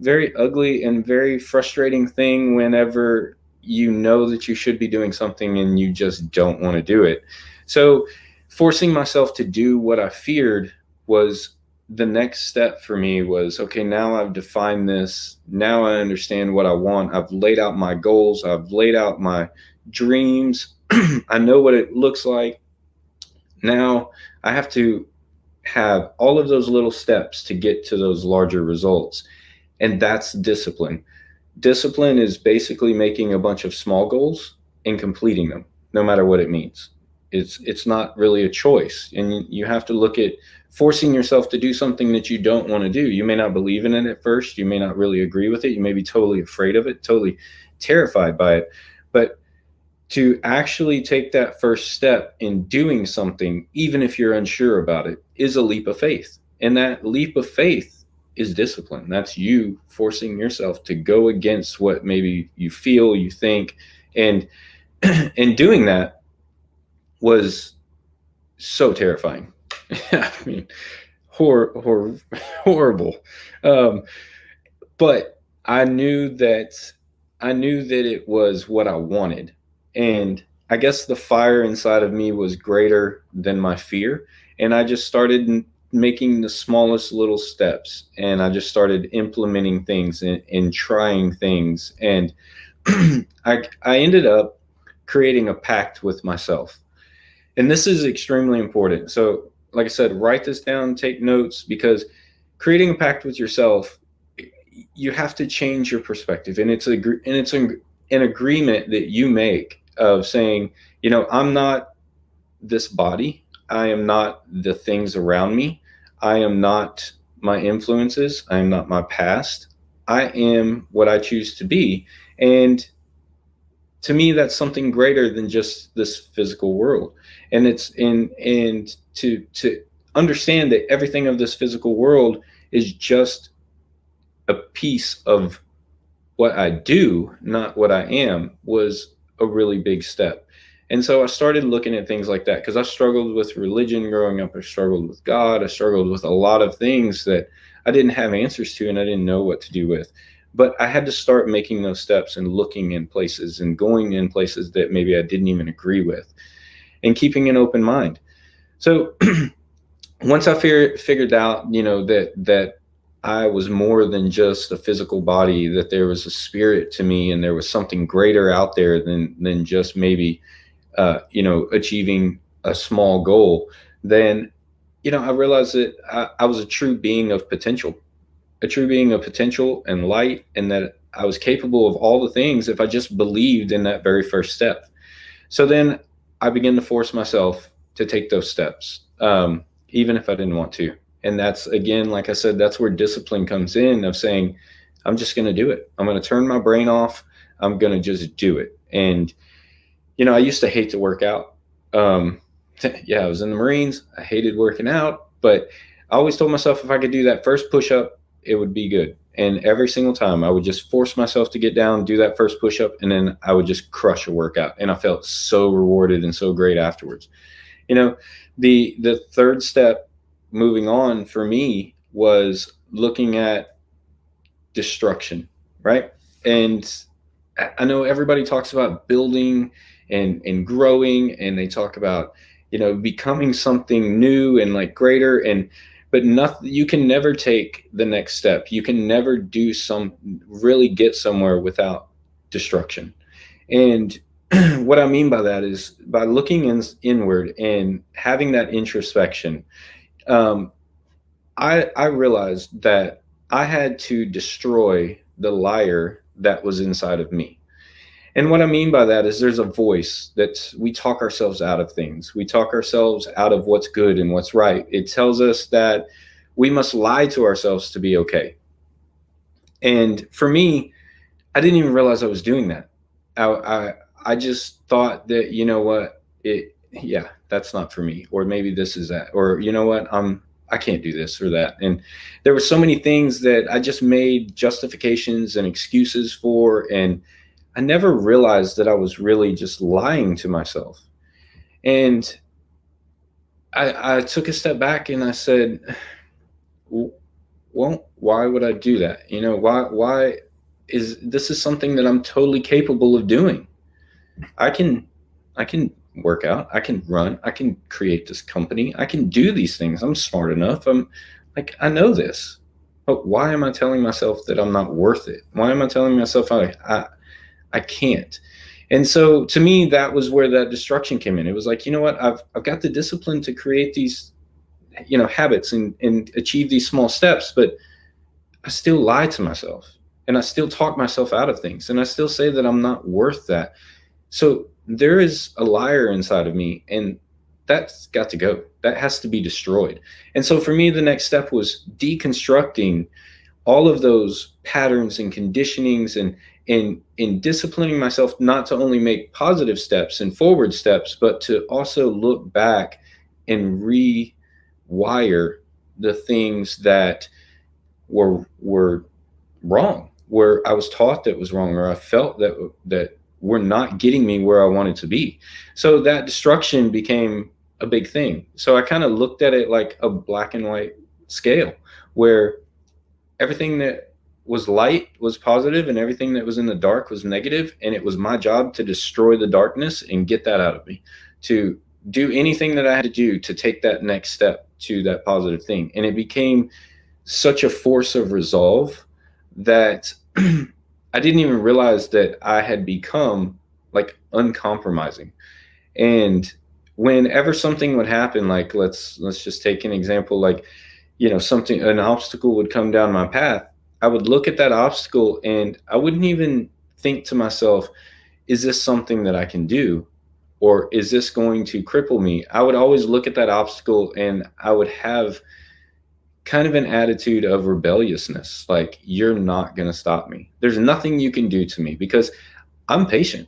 very ugly and very frustrating thing whenever you know that you should be doing something and you just don't want to do it. So forcing myself to do what I feared was the next step for me. Was, okay, now I've defined this. Now I understand what I want. I've laid out my goals. I've laid out my dreams. I know what it looks like. Now I have to have all of those little steps to get to those larger results. And that's discipline. Discipline is basically making a bunch of small goals and completing them, no matter what it means. It's not really a choice. And you have to look at forcing yourself to do something that you don't want to do. You may not believe in it at first. You may not really agree with it. You may be totally afraid of it, totally terrified by it. But to actually take that first step in doing something, even if you're unsure about it, is a leap of faith. And that leap of faith is discipline. That's you forcing yourself to go against what maybe you feel, you think. And doing that was so terrifying. I mean, horrible. But I knew that it was what I wanted. And I guess the fire inside of me was greater than my fear. And I just started making the smallest little steps. And I just started implementing things and trying things. And I ended up creating a pact with myself. And this is extremely important. So, like I said, write this down, take notes, because creating a pact with yourself, you have to change your perspective. And it's an agreement that you make of saying, I'm not this body. I am not the things around me. I am not my influences. I am not my past. I am what I choose to be. And to me, that's something greater than just this physical world. And to understand that everything of this physical world is just a piece of what I do, not what I am, was a really big step. And so I started looking at things like that, because I struggled with religion growing up. I struggled with God. I struggled with a lot of things that I didn't have answers to and I didn't know what to do with. But I had to start making those steps and looking in places and going in places that maybe I didn't even agree with, and keeping an open mind. So once I figured out, that I was more than just a physical body, that there was a spirit to me and there was something greater out there than just maybe, achieving a small goal, then, I realized that I was a true being of potential. And light, and that I was capable of all the things if I just believed in that very first step. So then I began to force myself to take those steps, even if I didn't want to. And that's, again, like I said, that's where discipline comes in, of saying, I'm just going to do it. I'm going to turn my brain off. I'm going to just do it. And, I used to hate to work out. I was in the Marines. I hated working out, but I always told myself if I could do that first push-up, it would be good. And every single time I would just force myself to get down, do that first push-up, and then I would just crush a workout. And I felt so rewarded and so great afterwards. You know, the third step moving on for me was looking at destruction, right? And I know everybody talks about building and growing, and they talk about, becoming something new and like greater, and but nothing, you can never take the next step. You can never really get somewhere without destruction. And what I mean by that is by looking inward and having that introspection. I realized that I had to destroy the liar that was inside of me. And what I mean by that is there's a voice that we talk ourselves out of things. We talk ourselves out of what's good and what's right. It tells us that we must lie to ourselves to be okay. And for me, I didn't even realize I was doing that. I just thought that, yeah, that's not for me, or maybe this is that, or I can't do this or that. And there were so many things that I just made justifications and excuses for, and I never realized that I was really just lying to myself. And I took a step back and I said, well, why would I do that? Why is this is something that I'm totally capable of doing. I can work out, I can run, I can create this company, I can do these things. I'm smart enough. I know this. But why am I telling myself that I'm not worth it? Why am I telling myself I can't? And so to me, that was where that destruction came in. It was like, what? I've got the discipline to create these, habits and achieve these small steps, but I still lie to myself, and I still talk myself out of things, and I still say that I'm not worth that. So there is a liar inside of me, and that's got to go. That has to be destroyed. And so for me, the next step was deconstructing all of those patterns and conditionings, and in disciplining myself not to only make positive steps and forward steps, but to also look back and rewire the things that were wrong, where I was taught that was wrong, or I felt that were not getting me where I wanted to be. So that destruction became a big thing. So I kind of looked at it like a black and white scale, where everything that was light was positive and everything that was in the dark was negative. And it was my job to destroy the darkness and get that out of me, to do anything that I had to do to take that next step to that positive thing. And it became such a force of resolve that I didn't even realize that I had become like uncompromising. And whenever something would happen, like let's just take an example, like an obstacle would come down my path, I would look at that obstacle and I wouldn't even think to myself, is this something that I can do, or is this going to cripple me? I would always look at that obstacle and I would have kind of an attitude of rebelliousness, like, you're not going to stop me. There's nothing you can do to me, because I'm patient.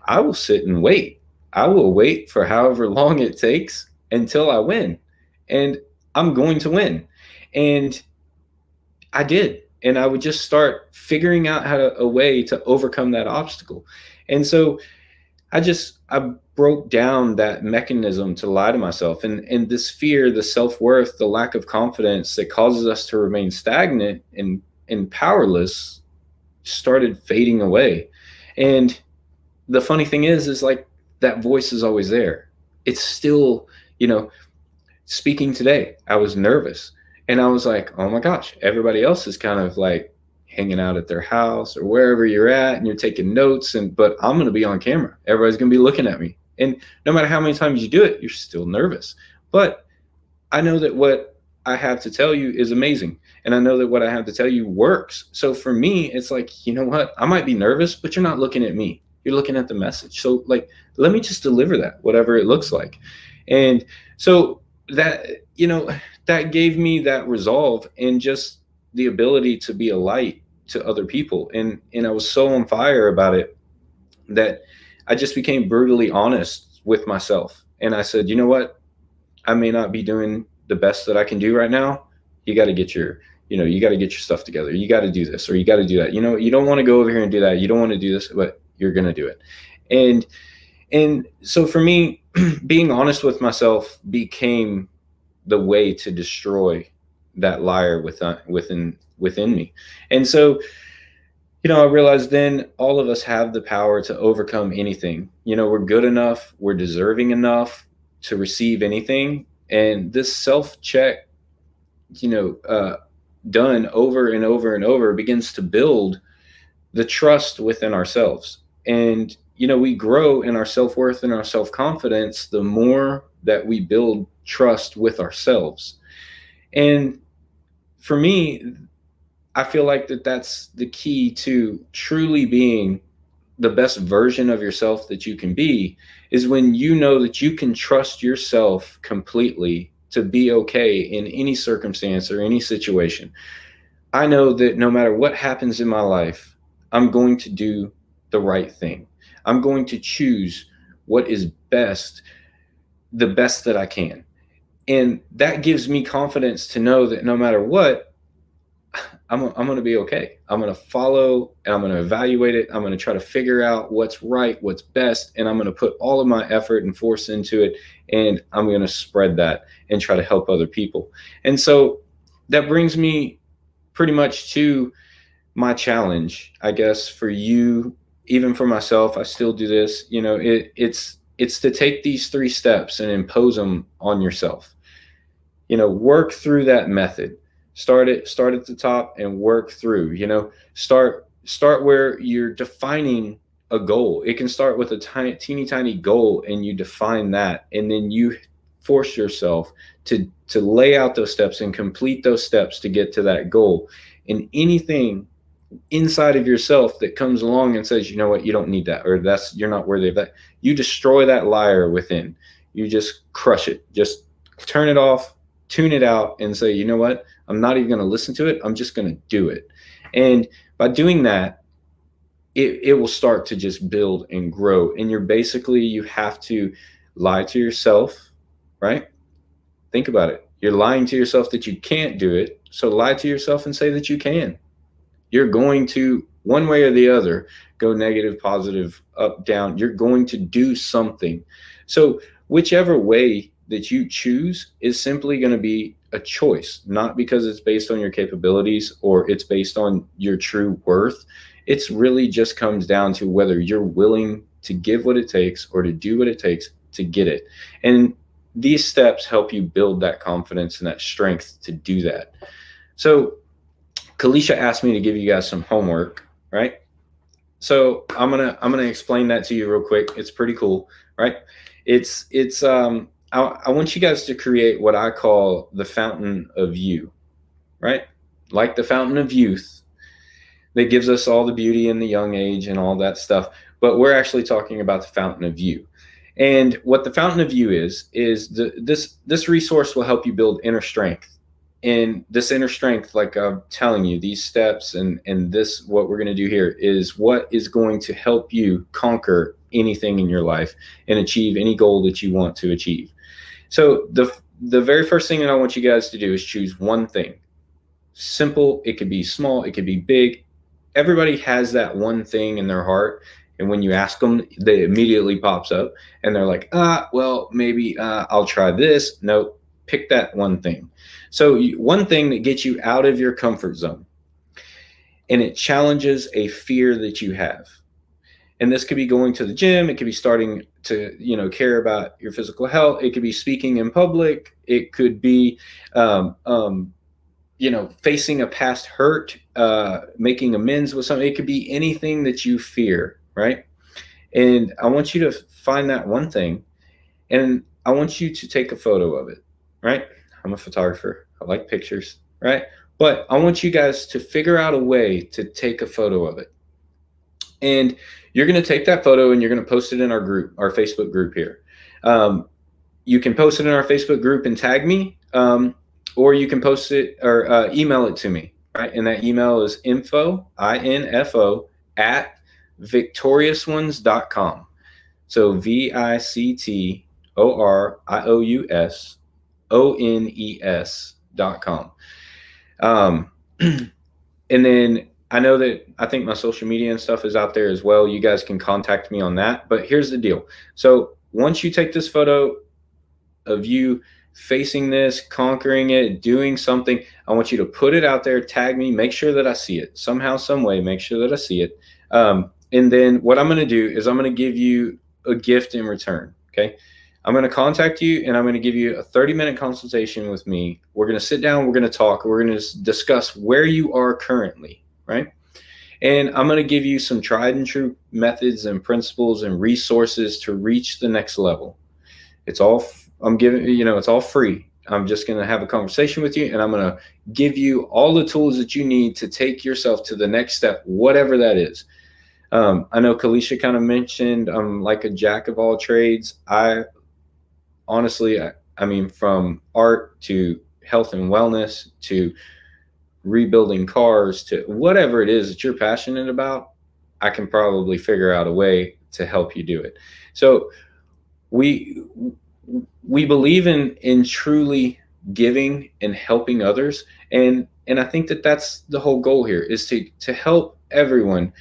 I will sit and wait. I will wait for however long it takes until I win, and I'm going to win. And I did. And I would just start figuring out a way to overcome that obstacle. And so I broke down that mechanism to lie to myself, and this fear, the self-worth, the lack of confidence that causes us to remain stagnant and powerless started fading away. And the funny thing is like, that voice is always there. It's still, speaking today, I was nervous, and I was like, oh my gosh, everybody else is kind of like hanging out at their house or wherever you're at, and you're taking notes, but I'm going to be on camera. Everybody's going to be looking at me. And no matter how many times you do it, you're still nervous. But I know that what I have to tell you is amazing. And I know that what I have to tell you works. So for me, it's like, you know what? I might be nervous, but you're not looking at me. You're looking at the message. So like, let me just deliver that, whatever it looks like. And so that, that gave me that resolve and just the ability to be a light to other people. And I was so on fire about it that I just became brutally honest with myself. And I said, you know what? I may not be doing the best that I can do right now. You got to get your you got to get your stuff together. You got to do this, or you got to do that. You don't want to go over here and do that. You don't want to do this, but you're going to do it. And so for me, being honest with myself became the way to destroy that liar within me. And so, I realized then all of us have the power to overcome anything. We're good enough, we're deserving enough to receive anything. And this self-check, done over and over and over, begins to build the trust within ourselves. And, we grow in our self-worth and our self-confidence the more that we build trust with ourselves. And for me, I feel like that's the key to truly being the best version of yourself that you can be, is when you know that you can trust yourself completely to be okay in any circumstance or any situation. I know that no matter what happens in my life, I'm going to do the right thing. I'm going to choose what is best, the best that I can. And that gives me confidence to know that no matter what, I'm going to be okay. I'm going to follow and I'm going to evaluate it. I'm going to try to figure out what's right, what's best, and I'm going to put all of my effort and force into it. And I'm going to spread that and try to help other people. And so that brings me pretty much to my challenge, I guess, for you, even for myself. I still do this. It's to take these 3 steps and impose them on yourself. Work through that method. Start at the top and work through. Start where you're defining a goal. It can start with a teeny tiny goal, and you define that, and then you force yourself to lay out those steps and complete those steps to get to that goal. And anything inside of yourself that comes along and says, you know what, you don't need that, or you're not worthy of that, you destroy that liar within. You just crush it. Just turn it off, tune it out, and say, you know what, I'm not even going to listen to it. I'm just going to do it. And by doing that, it will start to just build and grow. And you have to lie to yourself, right? Think about it. You're lying to yourself that you can't do it. So lie to yourself and say that you can. You're going to, one way or the other, go negative, positive, up, down. You're going to do something. So whichever way that you choose is simply going to be a choice, not because it's based on your capabilities or it's based on your true worth. It's really just comes down to whether you're willing to give what it takes or to do what it takes to get it. And these steps help you build that confidence and that strength to do that. So Kalisha asked me to give you guys some homework, right? So I'm gonna explain that to you real quick. It's pretty cool, right? I want you guys to create what I call the fountain of you, right? Like the fountain of youth that gives us all the beauty in the young age and all that stuff. But we're actually talking about the fountain of you. And what the fountain of you is this resource will help you build inner strength. And this inner strength, like I'm telling you, these steps and this, what we're going to do here is what is going to help you conquer anything in your life and achieve any goal that you want to achieve. So the very first thing that I want you guys to do is choose one thing. Simple. It could be small. It could be big. Everybody has that one thing in their heart. And when you ask them, they immediately pops up and they're like, well, maybe I'll try this. No, pick that one thing. So one thing that gets you out of your comfort zone, and it challenges a fear that you have. And this could be going to the gym. It could be starting to, care about your physical health. It could be speaking in public. It could be, facing a past hurt, making amends with something. It could be anything that you fear, right? And I want you to find that one thing, and I want you to take a photo of it, right? I'm a photographer. I like pictures, right? But I want you guys to figure out a way to take a photo of it. And you're going to take that photo and you're going to post it in our group, our Facebook group here. You can post it in our Facebook group and tag me, or you can post it or email it to me, right? And that email is info at victoriousones.com. So victoriousones.com. And then I know that I think my social media and stuff is out there as well. You guys can contact me on that. But here's the deal. So once you take this photo of you facing this, conquering it, doing something, I want you to put it out there, tag me, make sure that I see it somehow, some way, make sure that I see it. And then what I'm going to do is I'm going to give you a gift in return. Okay. I'm going to contact you and I'm going to give you a 30-minute consultation with me. We're going to sit down, we're going to talk, we're going to discuss where you are currently, right? And I'm going to give you some tried and true methods and principles and resources to reach the next level. It's all, I'm giving, it's all free. I'm just going to have a conversation with you and I'm going to give you all the tools that you need to take yourself to the next step, whatever that is. I know Kalisha kind of mentioned I'm like a jack of all trades. Honestly, I mean, from art to health and wellness to rebuilding cars to whatever it is that you're passionate about, I can probably figure out a way to help you do it. So we believe in truly giving and helping others. And I think that that's the whole goal here, is to help everyone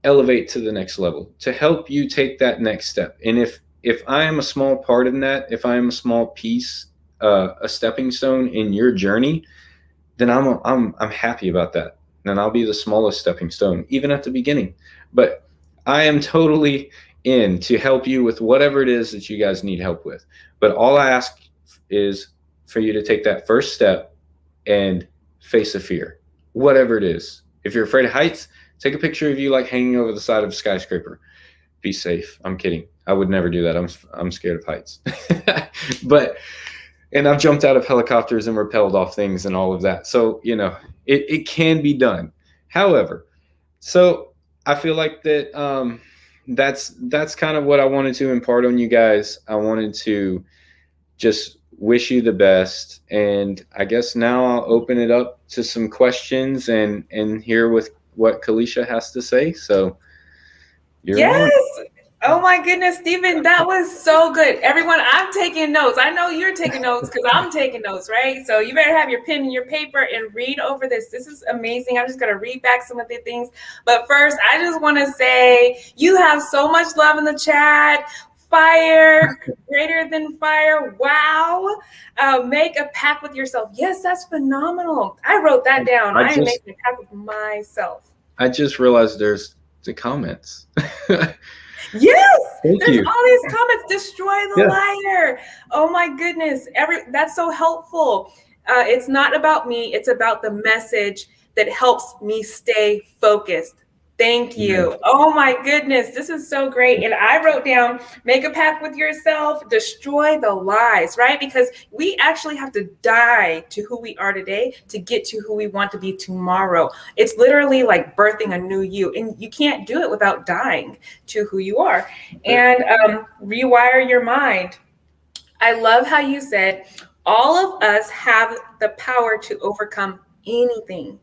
elevate to the next level, to help you take that next step. And if I am a small part in that, if I am a small piece, a stepping stone in your journey, then I'm happy about that. And I'll be the smallest stepping stone, even at the beginning. But I am totally in to help you with whatever it is that you guys need help with. But all I ask is for you to take that first step and face a fear, whatever it is. If you're afraid of heights, take a picture of you like hanging over the side of a skyscraper. Be safe. I'm kidding. I would never do that. I'm scared of heights. And I've jumped out of helicopters and rappelled off things and all of that. So, it can be done. However, so I feel like that that's kind of what I wanted to impart on you guys. I wanted to just wish you the best. And I guess now I'll open it up to some questions and hear what Kalisha has to say. So you're
Yes.
on.
Oh my goodness, Stephen, that was so good. Everyone, I'm taking notes. I know you're taking notes because I'm taking notes, right? So you better have your pen and your paper and read over this. This is amazing. I'm just going to read back some of the things. But first, I just want to say you have so much love in the chat. Fire, greater than fire. Wow. Make a pact with yourself. Yes, that's phenomenal. I wrote that down. I am making a pact with myself.
I just realized there's the comments.
Yes,
Thank
there's
you.
all these comments. Destroy the liar. Oh my goodness. That's so helpful. It's not about me. It's about the message that helps me stay focused. Thank you.
Yeah.
Oh my goodness. This is so great. And I wrote down, make a pact with yourself, destroy the lies, right? Because we actually have to die to who we are today to get to who we want to be tomorrow. It's literally like birthing a new you. And you can't do it without dying to who you are. And rewire your mind. I love how you said, all of us have the power to overcome anything.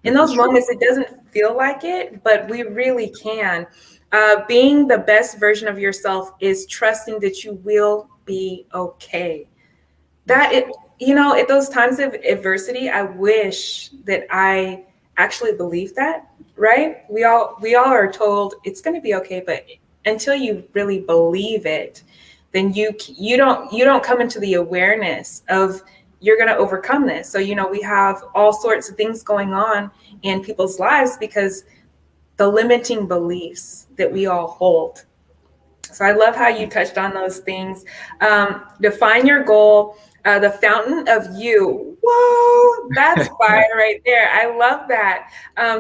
In those moments, it doesn't feel like it, but we really can. Being the best version of yourself is trusting that you will be okay. At those times of adversity, I wish that I actually believed that, right? We all are told it's going to be okay, but until you really believe it, then you don't come into the awareness of you're going to overcome this. So, we have all sorts of things going on in people's lives because the limiting beliefs that we all hold. So I love how you touched on those things. Define your goal, the fountain of you. Whoa, that's fire right there. I love that.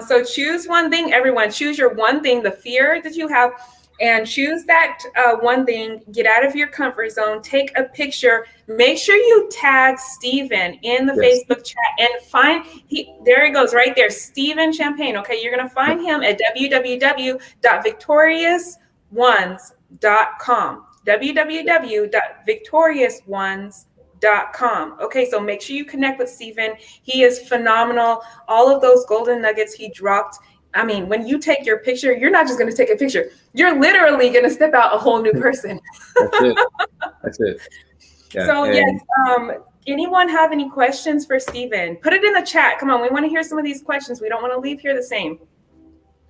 So choose one thing, everyone. Choose your one thing, the fear that you have, and choose that one thing. Get out of your comfort zone. Take a picture. Make sure you tag Stephen in the Facebook chat and there he goes right there, Stephen Champagne. Okay, you're going to find him at www.victoriousones.com. www.victoriousones.com. Okay, so make sure you connect with Stephen. He is phenomenal. All of those golden nuggets he dropped. I mean, when you take your picture, you're not just going to take a picture. You're literally going to step out a whole new person.
That's it. Yeah.
So yes, anyone have any questions for Stephen? Put it in the chat. Come on, we want to hear some of these questions. We don't want to leave here the same.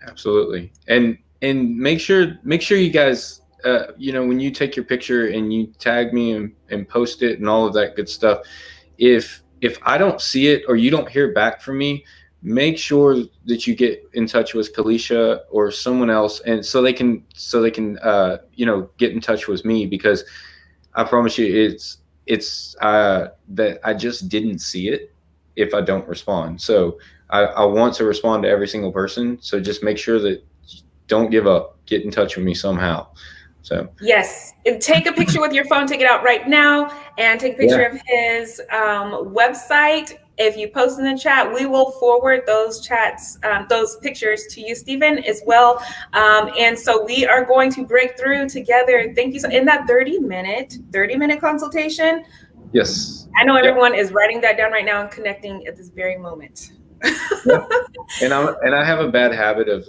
Absolutely. And make sure you guys, when you take your picture and you tag me and post it and all of that good stuff, if I don't see it or you don't hear back from me, make sure that you get in touch with Kalisha or someone else, and so they can get in touch with me, because I promise you it's that I just didn't see it if I don't respond. So I want to respond to every single person. So just make sure that don't give up. Get in touch with me somehow. So
yes, and take a picture with your phone. Take it out right now and take a picture of his website. If you post in the chat, we will forward those chats, those pictures to you, Stephen, as well. And so we are going to break through together. Thank you. So in that 30-minute consultation.
Yes.
I know everyone is writing that down right now and connecting at this very moment.
And I have a bad habit of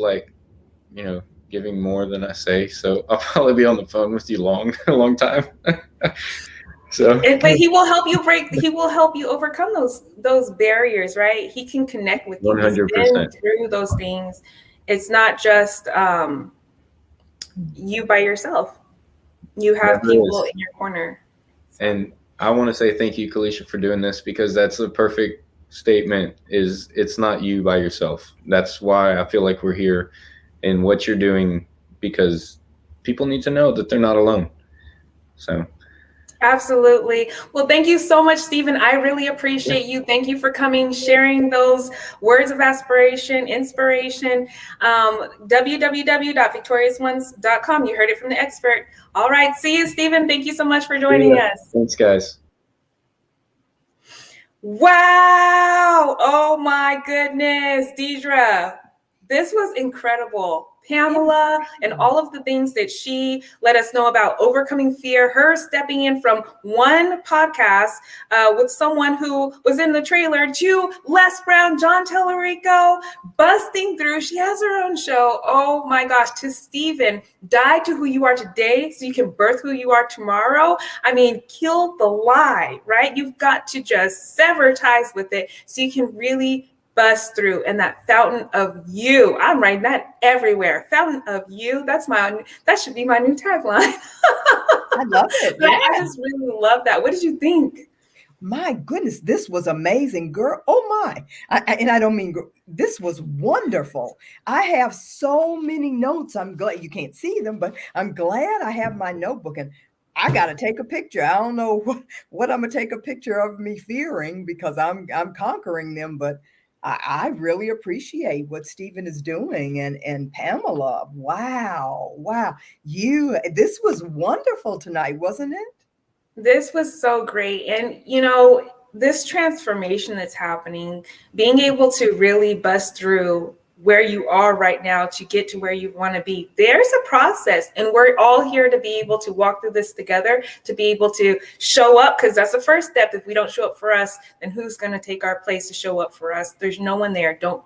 giving more than I say. So I'll probably be on the phone with you a long time. So,
but he will help you overcome those barriers, right? He can connect with you.
100%.
He's been through those things. It's not just you by yourself. You have people in your corner.
So. And I want to say thank you, Kalisha, for doing this, because that's the perfect statement. Is it's not you by yourself. That's why I feel like we're here and what you're doing, because people need to know that they're not alone. So.
Absolutely. Well, thank you so much, Stephen. I really appreciate you. Thank you for coming, sharing those words of aspiration, inspiration. www.victoriousones.com. You heard it from the expert. All right. See you, Stephen. Thank you so much for joining us.
Thanks, guys.
Wow. Oh, my goodness, Deidre. This was incredible. Pamela and all of the things that she let us know about overcoming fear, her stepping in from one podcast with someone who was in the trailer to Les Brown, John Tellerico, busting through. She has her own show. Oh my gosh, to Stephen, die to who you are today so you can birth who you are tomorrow. I mean, kill the lie, right? You've got to just sever ties with it so you can really bust through. And that fountain of you, I'm writing that everywhere. Fountain of you. That should be my new tagline.
I love it.
Yeah. I just really love that. What did you think?
My goodness, this was amazing, girl. Oh my. And I don't mean, this was wonderful. I have so many notes. I'm glad you can't see them, but I'm glad I have my notebook, and I got to take a picture. I don't know what I'm going to take a picture of me fearing, because I'm conquering them, but I really appreciate what Stephen is doing, and Pamela. Wow. This was wonderful tonight, wasn't it?
This was so great. And, this transformation that's happening, being able to really bust through where you are right now to get to where you want to be. There's a process, and we're all here to be able to walk through this together, to be able to show up, because that's the first step. If we don't show up for us, then who's going to take our place to show up for us? There's no one there. Don't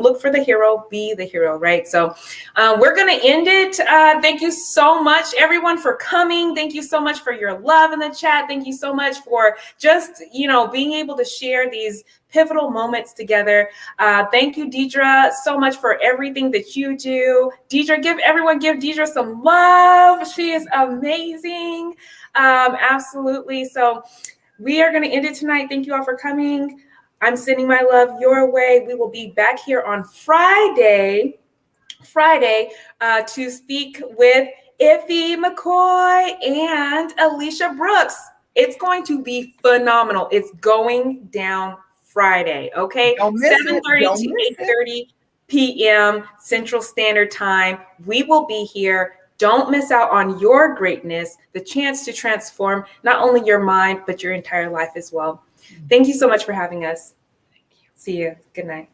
look for the hero, be the hero, right? So we're going to end it. Thank you so much, everyone, for coming. Thank you so much for your love in the chat. Thank you so much for just, being able to share these pivotal moments together. Thank you, Deidre, so much for everything that you do. Deidre, give Deidre some love. She is amazing. Absolutely. So we are going to end it tonight. Thank you all for coming. I'm sending my love your way. We will be back here on Friday to speak with Iffy McCoy and Alicia Brooks. It's going to be phenomenal. It's going down Friday, okay? 7:30 to 8:30 p.m. Central Standard Time. We will be here. Don't miss out on your greatness, the chance to transform not only your mind, but your entire life as well. Thank you so much for having us. See you. Good night.